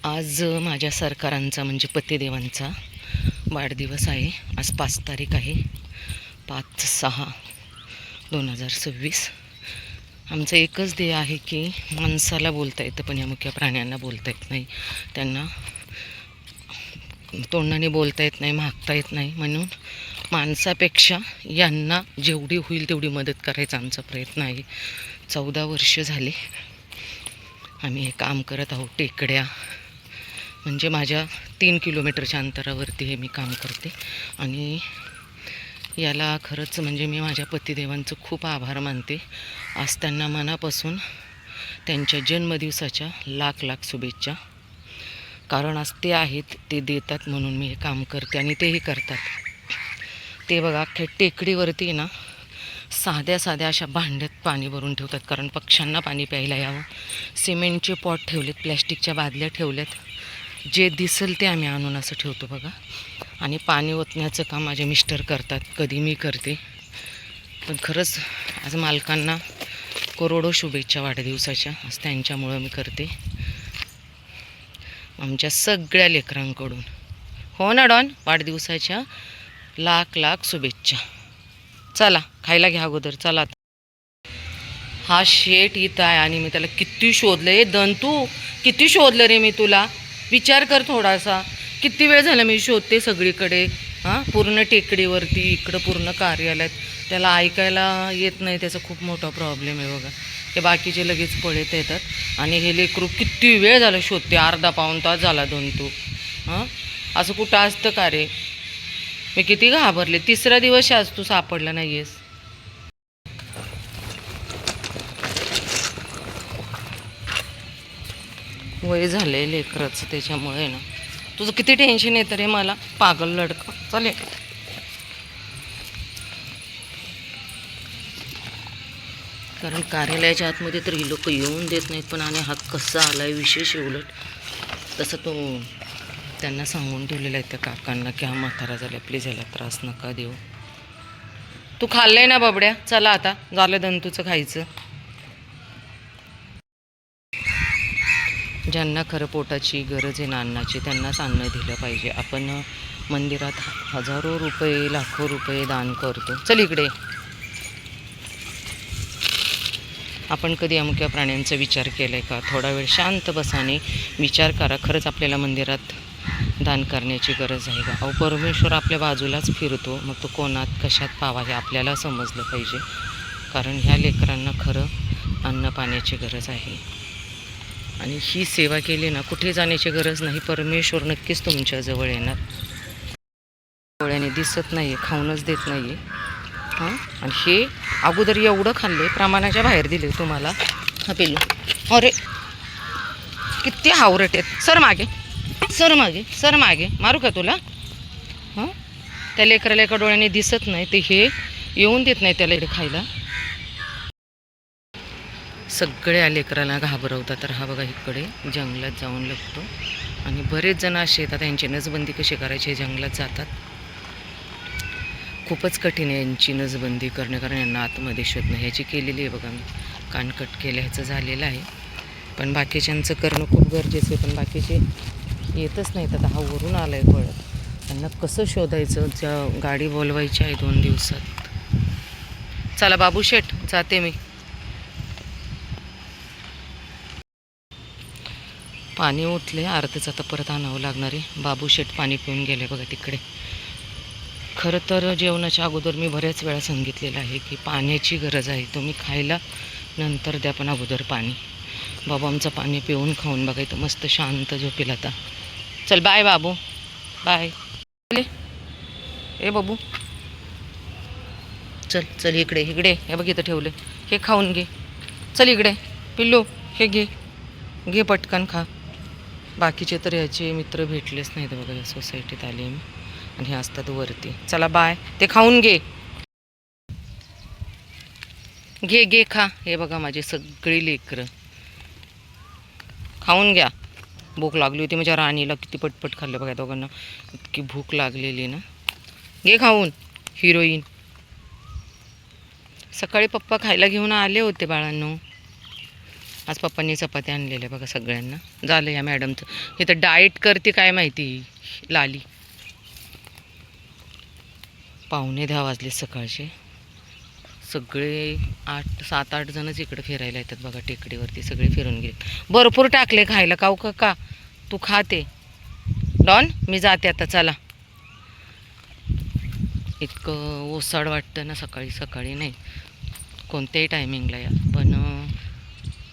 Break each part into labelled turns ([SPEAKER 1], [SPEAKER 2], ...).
[SPEAKER 1] आज माझ्या सरकारांचा म्हणजे पतिदेवांचा वाढदिवस आहे. आज 5 तारीख आहे, 5/6/2026. आमचं एकच ध्येय आहे की माणसाला बोलता येतं पण या मुख्य प्राण्यांना बोलता येत नाही. त्यांना तोंडाने बोलता येत नाही, मागता येत नाही. म्हणून माणसापेक्षा यांना जेवढी होईल तेवढी मदत करायचा आमचा प्रयत्न आहे. 14 वर्ष झाले आम्ही हे काम करत आहोत. टेकड्या म्हणजे माझ्या 3 किलोमीटरच्या अंतरावरती हे मी काम करते. आणि याला खरंच म्हणजे मी माझ्या पतिदेवांचं खूप आभार मानते. आज त्यांना मनापासून त्यांच्या जन्मदिवसाच्या लाख लाख शुभेच्छा. कारण आज ते आहेत, ते देतात म्हणून मी हे काम करते आणि तेही करतात. ते बघा अख्ख्या टेकडीवरती ना साध्या साध्या अशा भांड्यात पाणी भरून ठेवतात, कारण पक्ष्यांना पाणी प्यायला यावं. सिमेंटचे पॉट ठेवलेत, प्लॅस्टिकच्या बादल्या ठेवल्यात. जे दिसेल ते आम्ही आणून असं ठेवतो बघा. आणि पाणी ओतण्याचं काम माझे मिस्टर करतात, कधी मी करते. पण खरंच आज मालकांना करोडो शुभेच्छा वाढदिवसाच्या. आज त्यांच्यामुळं मी करते, आमच्या सगळ्या लेकरांकडून. हो ना डॉन, वाढदिवसाच्या लाख लाख शुभेच्छा. चला खायला घ्या अगोदर. चला, हा शेट इथं आहे आणि मी त्याला किती शोधलं. हे दंतू, किती शोधलं रे मी तुला. विचार कर थोडासा, किती वेळ झाला मी शोधते सगळीकडे. हां, पूर्ण टेकडीवरती, इकडं पूर्ण कार्यालयात. त्याला ऐकायला येत नाही, त्याचा खूप मोठा प्रॉब्लेम आहे बघा. ते बाकीचे लगेच पळत येतात आणि हे लेकरू किती वेळ झालं शोधते. अर्धा पाऊण तास झाला दंतू. हां, असं कुठं असतं का रे. मी किती घाबरले. 3रा दिवस आज तू सापडला नाही आहेस. वय झालं लेकराचं, त्याच्यामुळे ना तुझं किती टेन्शन येतं रे मला, पागल लडका. चालेल, कारण कार्यालयाच्या आतमध्ये तर ही लोक येऊन देत नाहीत. पण आणि हात कसा आलाय विशेष. उलट तसं तो त्यांना सांगून ठेवलेला आहे त्या काकांना की हा म्हातारा झाला, प्लीज याला त्रास नका देऊ. तू खाल्लंय ना बबड्या. चला आता झालं दंतूचं खायचं. ज्यांना खरं पोटाची गरज आहे ना अन्नाची, त्यांनाच अन्न दिलं पाहिजे. आपण मंदिरात हजारो रुपये, लाखो रुपये दान करतो. चल इकडे. आपण कधी अमुक्या प्राण्यांचा विचार केला आहे का? थोडा वेळ शांत बसाने विचार करा, खरंच आपल्याला मंदिरात दान करण्याची गरज आहे का? अहो, परमेश्वर आपल्या बाजूलाच फिरतो, मग तो कोणात कशात पावा हे आपल्याला समजलं पाहिजे. कारण ह्या लेकरांना खरं अन्न पाण्याची गरज आहे. आणि ही सेवा केली ना, कुठे जाण्याची गरज नाही. परमेश्वर नक्कीच तुमच्याजवळ येणार. डोळ्याने दिसत नाही आहे, खाऊनच देत नाही आहे. हां, आणि हे अगोदर एवढं खाल्ले, प्रमाणाच्या बाहेर दिले तुम्हाला. हा पिल्लू, अरे किती हावरट आहेत. सर मागे, सर मागे, सर मागे. मारू का तुला? हां, त्या लेकराला एका डोळ्याने दिसत नाही, ते हे येऊन देत नाही त्याला इकडे खायला. सगळ्या लेकराला घाबरवतात. तर हा बघा इकडे जंगलात जाऊन लपतो. आणि बरेच जण असे येतात, यांची नसबंदी कशी करायची हे जंगलात जातात. खूपच कठीण आहे यांची नसबंदी करणं, कारण यांना आतमध्ये शोधणं. ह्याची केलेली आहे बघा मी, कानकट केलं, ह्याचं झालेलं आहे. पण बाकीच्यांचं करणं खूप गरजेचं आहे. पण बाकीचे येतच नाहीत. आता हा वरून आला आहे पळत. त्यांना कसं शोधायचं? त्या गाडी बोलवायची आहे 2 दिवसात. चला बाबू शेठ, जाते मी. पाणी उठले अर्धच, आता परत आणावं लागणार आहे. बाबू शेठ पाणी पिऊन गेले बघा तिकडे. खरं तर जेवणाच्या अगोदर मी बऱ्याच वेळा सांगितलेलं आहे की पाण्याची गरज आहे. तुम्ही खायला नंतर द्या, पण अगोदर पाणी. बाबू आमचं पाणी पिऊन खाऊन बघा इथं मस्त शांत झोपेल आता. चल बाय बाबू, बाय. ए बाबू, चल चल इकडे, इकडे. हे बघ इथं ठेवलं, हे खाऊन घे. चल इकडे पिल्लू, हे घे, घे पटकन खा. बाकीचे तर याचे मित्र भेटलेच नाहीत बघा. या सोसायटीत आले मी आणि हे असतात वरती. चला बाय. ते खाऊन घे, घे घे खा. हे बघा माझे सगळी लेकरं खाऊन घ्या. भूक लागली होती माझ्या राणीला, किती पटपट खाल्लं बघा दोघांना. इतकी भूक लागलेली ना. घे खाऊन. हिरोईन. सकाळी पप्पा खायला घेऊन आले होते बाळांनो. आज पप्पांनी चपात्या आणलेल्या बघा सगळ्यांना. झालं या मॅडमचं इथं डाएट करते काय माहिती लाली. 9:45 वाजले सकाळचे. सगळे 7-8 जणच इकडे फिरायला येतात बघा टेकडीवरती. सगळे फिरून गेले. भरपूर टाकले खायला. काऊ का तू खाते डॉन. मी जाते आता चला. इतकं ओसाड वाटतं ना सकाळी सकाळी. नाही कोणत्याही टायमिंगला या, पण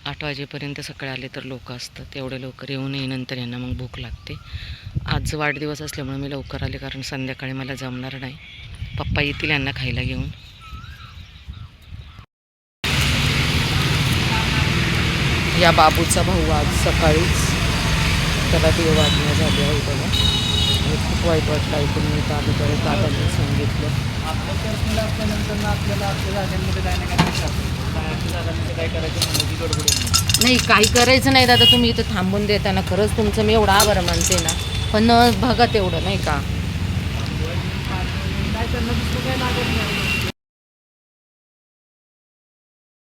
[SPEAKER 1] 8 वाजेपर्यंत सकाळी आले तर लोक असतात. एवढे लवकर येऊ नये, नंतर यांना मग भूक लागते. आज वाढदिवस असल्यामुळे मी लवकर आले, कारण संध्याकाळी मला जमणार नाही. पप्पा येतील यांना खायला घेऊन. या बाबूचा भाऊ आज सकाळीच त्याला देव वाजण्या झाली आहे बघा. आणि खूप वाईट वाटलं ऐकून. मी तर अगोदर दादांनी सांगितलं
[SPEAKER 2] आपलं पर्सनल असल्यानंतर ना आपल्याला आपल्या जागांमध्ये काय नाही काय आपल्या जागांमध्ये काय करायचं म्हणून की गडबड
[SPEAKER 1] नाही. काही करायचं नाही दादा. तुम्ही इथं थांबून देताना खरंच तुमचं मी एवढं आभार मानते ना, पण बघा तेवढं नाही का.
[SPEAKER 2] काय त्यांना दुसरं काय लागत नाही.